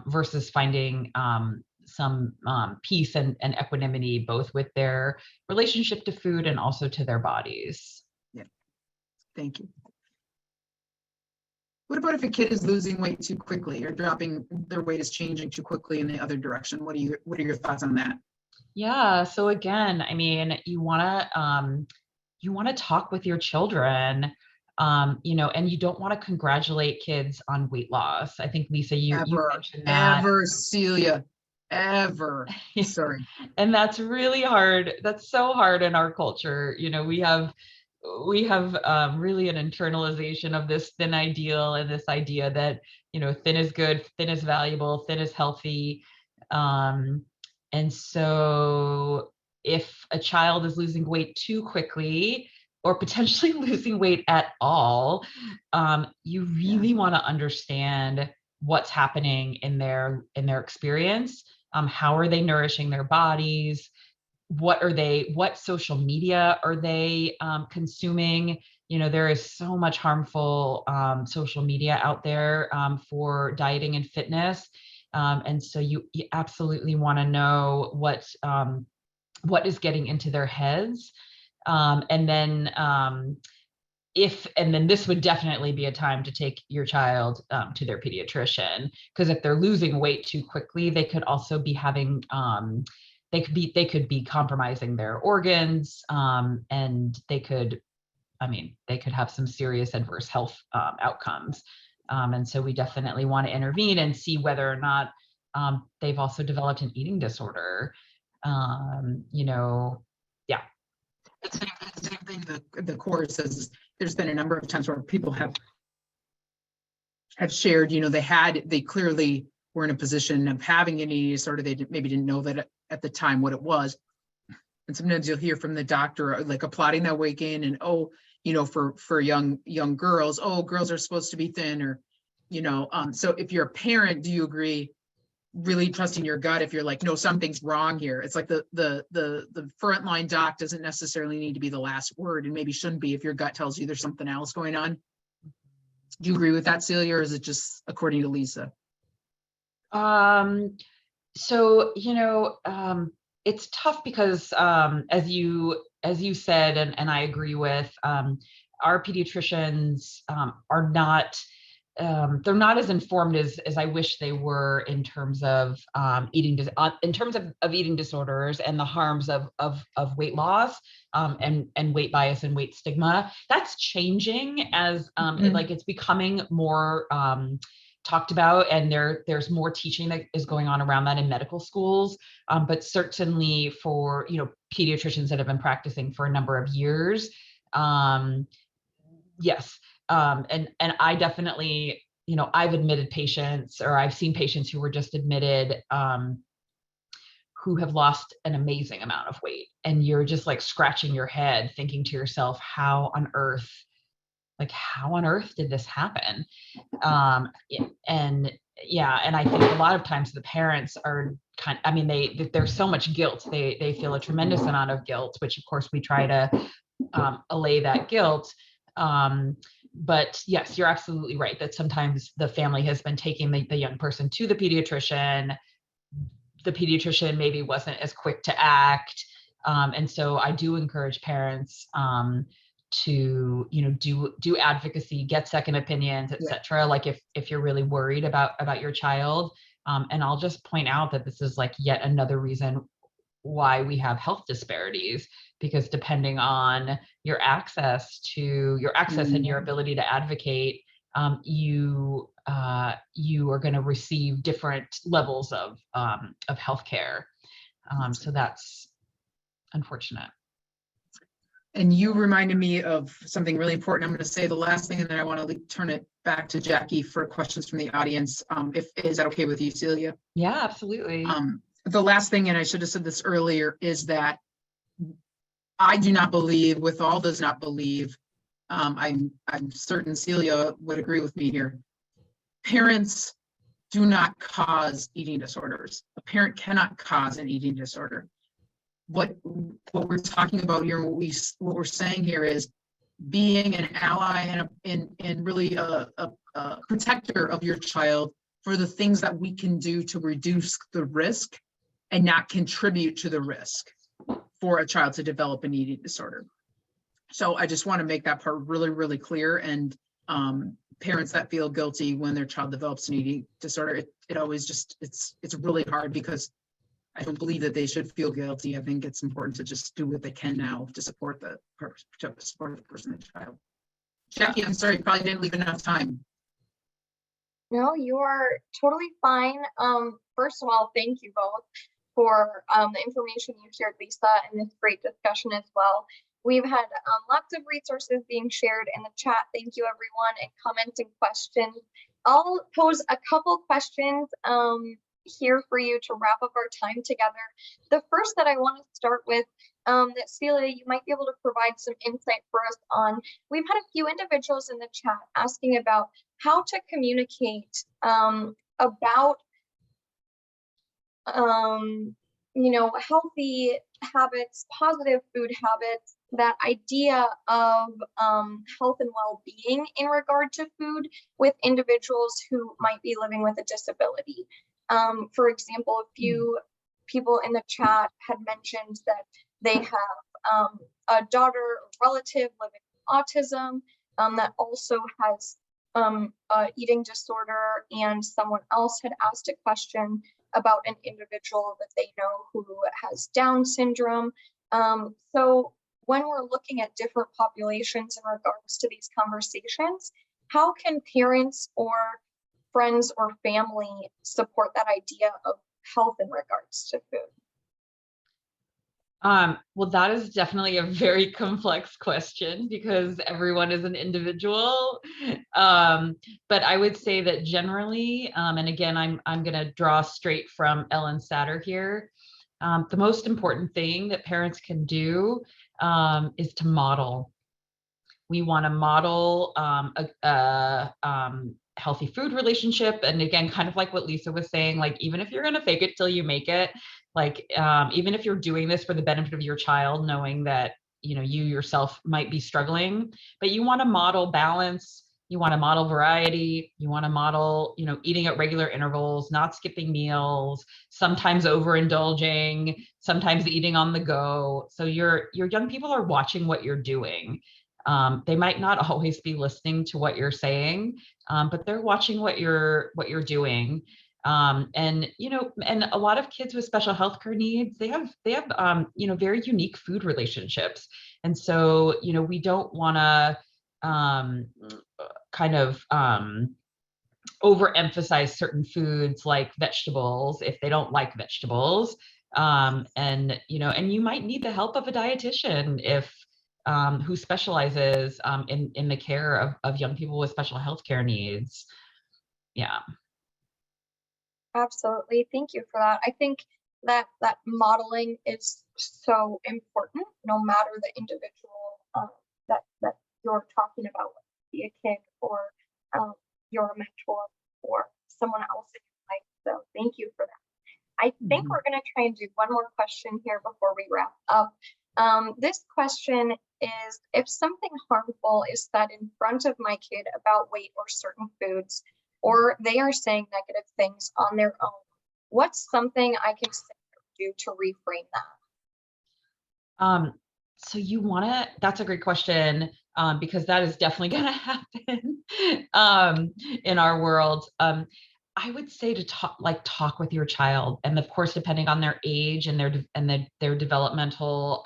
versus finding some peace and equanimity, both with their relationship to food and also to their bodies. Yeah, thank you. What about if a kid is losing weight too quickly or dropping, their weight is changing too quickly in the other direction? What are your thoughts on that? Yeah, so again, I mean, you want to talk with your children, you know, and you don't want to congratulate kids on weight loss. I think, Lisa, you mentioned that. Ever, Celia, ever. Sorry. And that's really hard. That's so hard in our culture. You know, we have really an internalization of this thin ideal, and this idea that, you know, thin is good, thin is valuable, thin is healthy. And so if a child is losing weight too quickly, or potentially losing weight at all, you really want to understand what's happening in their experience. How are they nourishing their bodies? What social media are they consuming? You know, there is so much harmful social media out there for dieting and fitness. And so you absolutely want to know what is getting into their heads. And then this would definitely be a time to take your child to their pediatrician, because if they're losing weight too quickly, they could also be having they could be compromising their organs, and they could have some serious adverse health outcomes. And so we definitely want to intervene and see whether or not they've also developed an eating disorder. You know, yeah. It's the same thing the course says. There's been a number of times where people have shared, you know, they clearly were in a position of having an eating disorder. They maybe didn't know that at the time what it was. And sometimes you'll hear from the doctor like applauding that weight gain, and oh, you know, for young girls, oh, girls are supposed to be thin, or, you know, so if you're a parent, do you agree? Really trusting your gut if you're like, no, something's wrong here. It's like the frontline doc doesn't necessarily need to be the last word, and maybe shouldn't be if your gut tells you there's something else going on. Do you agree with that, Celia, or is it just according to Lisa? So, you know, it's tough because as you said, and I agree with, our pediatricians are not they're not as informed as I wish they were in terms of in terms of eating disorders and the harms of weight loss, and weight bias and weight stigma. That's changing as it's becoming more talked about, and there's more teaching that is going on around that in medical schools. But certainly for pediatricians that have been practicing for a number of years, yes. And I definitely, I've admitted patients, or I've seen patients who were just admitted, who have lost an amazing amount of weight, and you're just like scratching your head thinking to yourself, how on earth did this happen? And I think a lot of times the parents are there's so much guilt. They feel a tremendous amount of guilt, which of course we try to allay that guilt. But yes, you're absolutely right that sometimes the family has been taking the young person to the pediatrician. The pediatrician maybe wasn't as quick to act. And so I do encourage parents to do advocacy, get second opinions, etc. Like if you're really worried about your child. And I'll just point out that this is like yet another reason why we have health disparities, because depending on your access and your ability to advocate, you are going to receive different levels of healthcare. So that's unfortunate. And you reminded me of something really important. I'm going to say the last thing, and then I want to turn it back to Jackie for questions from the audience. Is that okay with you, Celia? Yeah, absolutely. The last thing, and I should have said this earlier, is that I do not believe, with all does not believe, I'm certain Celia would agree with me here. Parents do not cause eating disorders. A parent cannot cause an eating disorder. What we're talking about here, what we're saying here is being an ally and really a protector of your child for the things that we can do to reduce the risk and not contribute to the risk for a child to develop an eating disorder. So I just want to make that part really, really clear. And parents that feel guilty when their child develops an eating disorder, it always just, it's really hard, because I don't believe that they should feel guilty. I think it's important to just do what they can now to support the person and child. Jackie, I'm sorry, probably didn't leave enough time. No, you are totally fine. First of all, thank you both for the information you shared, Lisa, and this great discussion as well. We've had lots of resources being shared in the chat. Thank you, everyone, and comments and questions. I'll pose a couple questions here for you to wrap up our time together. The first that I want to start with, that Celia, you might be able to provide some insight for us on. We've had a few individuals in the chat asking about how to communicate about healthy habits, positive food habits, that idea of health and well-being in regard to food with individuals who might be living with a disability. For example, a few people in the chat had mentioned that they have a daughter or relative living with autism that also has eating disorder, and someone else had asked a question about an individual that they know who has Down syndrome. So when we're looking at different populations in regards to these conversations, how can parents or friends or family support that idea of health in regards to food? Well, that is definitely a very complex question, because everyone is an individual. But I would say that generally, and again, I'm going to draw straight from Ellen Satter here. The most important thing that parents can do is to model. We want to model a healthy food relationship. And again, kind of like what Lisa was saying, like, even if you're going to fake it till you make it, like, even if you're doing this for the benefit of your child, knowing that, you yourself might be struggling, but you want to model balance, you want to model variety, you want to model, eating at regular intervals, not skipping meals, sometimes overindulging, sometimes eating on the go. So your young people are watching what you're doing. They might not always be listening to what you're saying, but they're watching what you're doing. And and a lot of kids with special healthcare needs, they have very unique food relationships. And so, we don't want to kind of overemphasize certain foods like vegetables if they don't like vegetables. And you might need the help of a dietitian if who specializes in the care of young people with special healthcare needs. Yeah. Absolutely. Thank you for that. I think that modeling is so important, no matter the individual that you're talking about, whether it be a kid or you're a mentor or someone else in your life. So thank you for that. I think we're going to try and do one more question here before we wrap up. This question is, if something harmful is said in front of my kid about weight or certain foods, or they are saying negative things on their own, what's something I can say or do to reframe that? So that's a great question, because that is definitely going to happen in our world. I would say to talk with your child, and of course, depending on their age and their developmental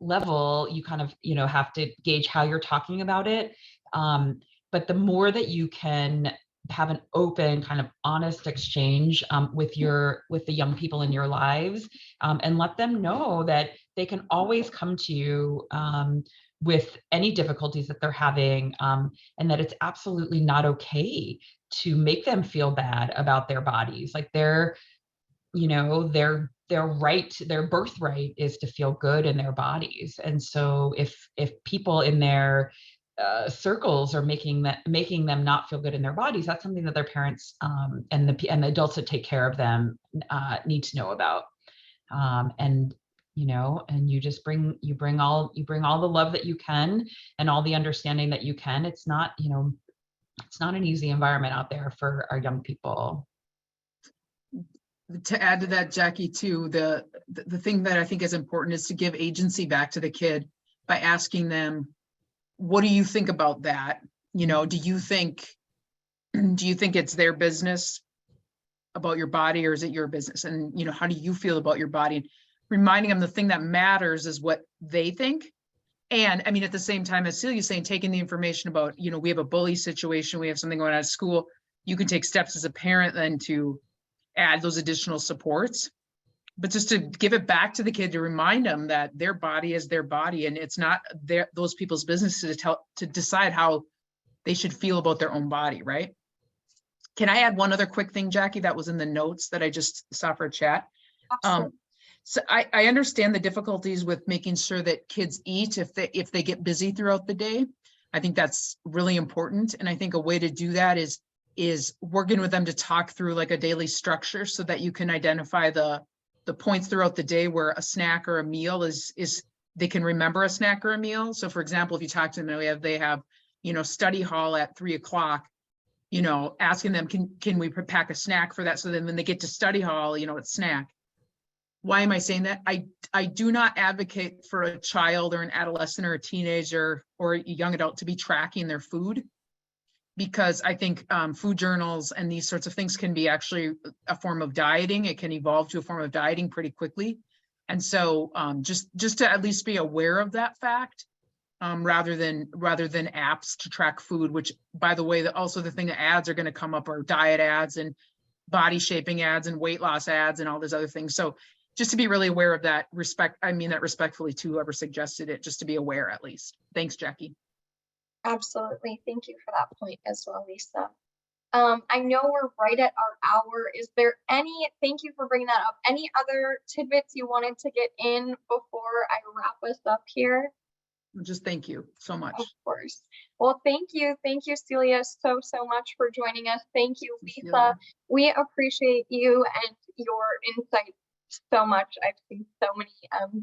level, you kind of have to gauge how you're talking about it. But the more that you can have an open, kind of honest exchange with the young people in your lives, and let them know that they can always come to you with any difficulties that they're having, and that it's absolutely not okay to make them feel bad about their bodies. Like their birthright is to feel good in their bodies. And so if people in their circles are making them not feel good in their bodies, that's something that their parents and the adults that take care of them need to know about. And you just bring all the love that you can and all the understanding that you can. It's not an easy environment out there for our young people. To add to that, Jackie, too, the thing that I think is important is to give agency back to the kid by asking them, what do you think about that? Do you think it's their business about your body, or is it your business? And, how do you feel about your body? And reminding them the thing that matters is what they think. And I mean, at the same time, as Celia's saying, taking the information about, we have a bully situation, we have something going on at school, you can take steps as a parent then to add those additional supports, but just to give it back to the kid, to remind them that their body is their body, and it's not those people's business to decide how they should feel about their own body, right? Can I add one other quick thing, Jackie, that was in the notes that I just saw for a chat? Absolutely. So I understand the difficulties with making sure that kids eat if they get busy throughout the day. I think that's really important. And I think a way to do that is working with them to talk through like a daily structure, so that you can identify the points throughout the day where a snack or a meal is they can remember a snack or a meal. So for example, if you talk to them, they have study hall at 3:00, asking them, can we pack a snack for that? So then when they get to study hall, it's snack. Why am I saying that? I do not advocate for a child or an adolescent or a teenager or a young adult to be tracking their food, because I think food journals and these sorts of things can be actually a form of dieting. It can evolve to a form of dieting pretty quickly. And so just to at least be aware of that fact, rather than apps to track food, which, by the way, also the thing that ads are going to come up are diet ads and body shaping ads and weight loss ads and all those other things. So just to be really aware of that. I mean that respectfully to whoever suggested it, just to be aware at least. Thanks, Jackie. Absolutely. Thank you for that point as well, Lisa. I know we're right at our hour. Is there thank you for bringing that up, any other tidbits you wanted to get in before I wrap us up here? Just thank you so much. Of course. Well, thank you. Thank you, Celia, so much for joining us. Thank you, Lisa. Celia. We appreciate you and your insight so much. I've seen so many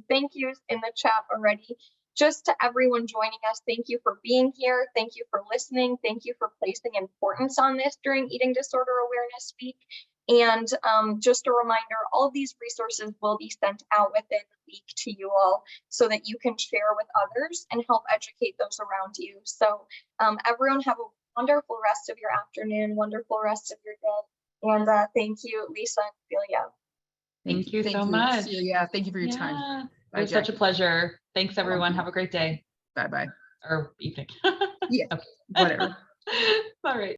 thank yous in the chat already. Just to everyone joining us, thank you for being here. Thank you for listening. Thank you for placing importance on this during Eating Disorder Awareness Week. And just a reminder, all of these resources will be sent out within the week to you all so that you can share with others and help educate those around you. So everyone have a wonderful rest of your afternoon, wonderful rest of your day. And thank you, Lisa and Celia. Thank you so much. Yeah, thank you for your time. Yeah, Bye, it was such a Jackie. pleasure. Thanks, everyone. you. Have a great day Bye-bye. or evening. Yeah, Okay. whatever. All right.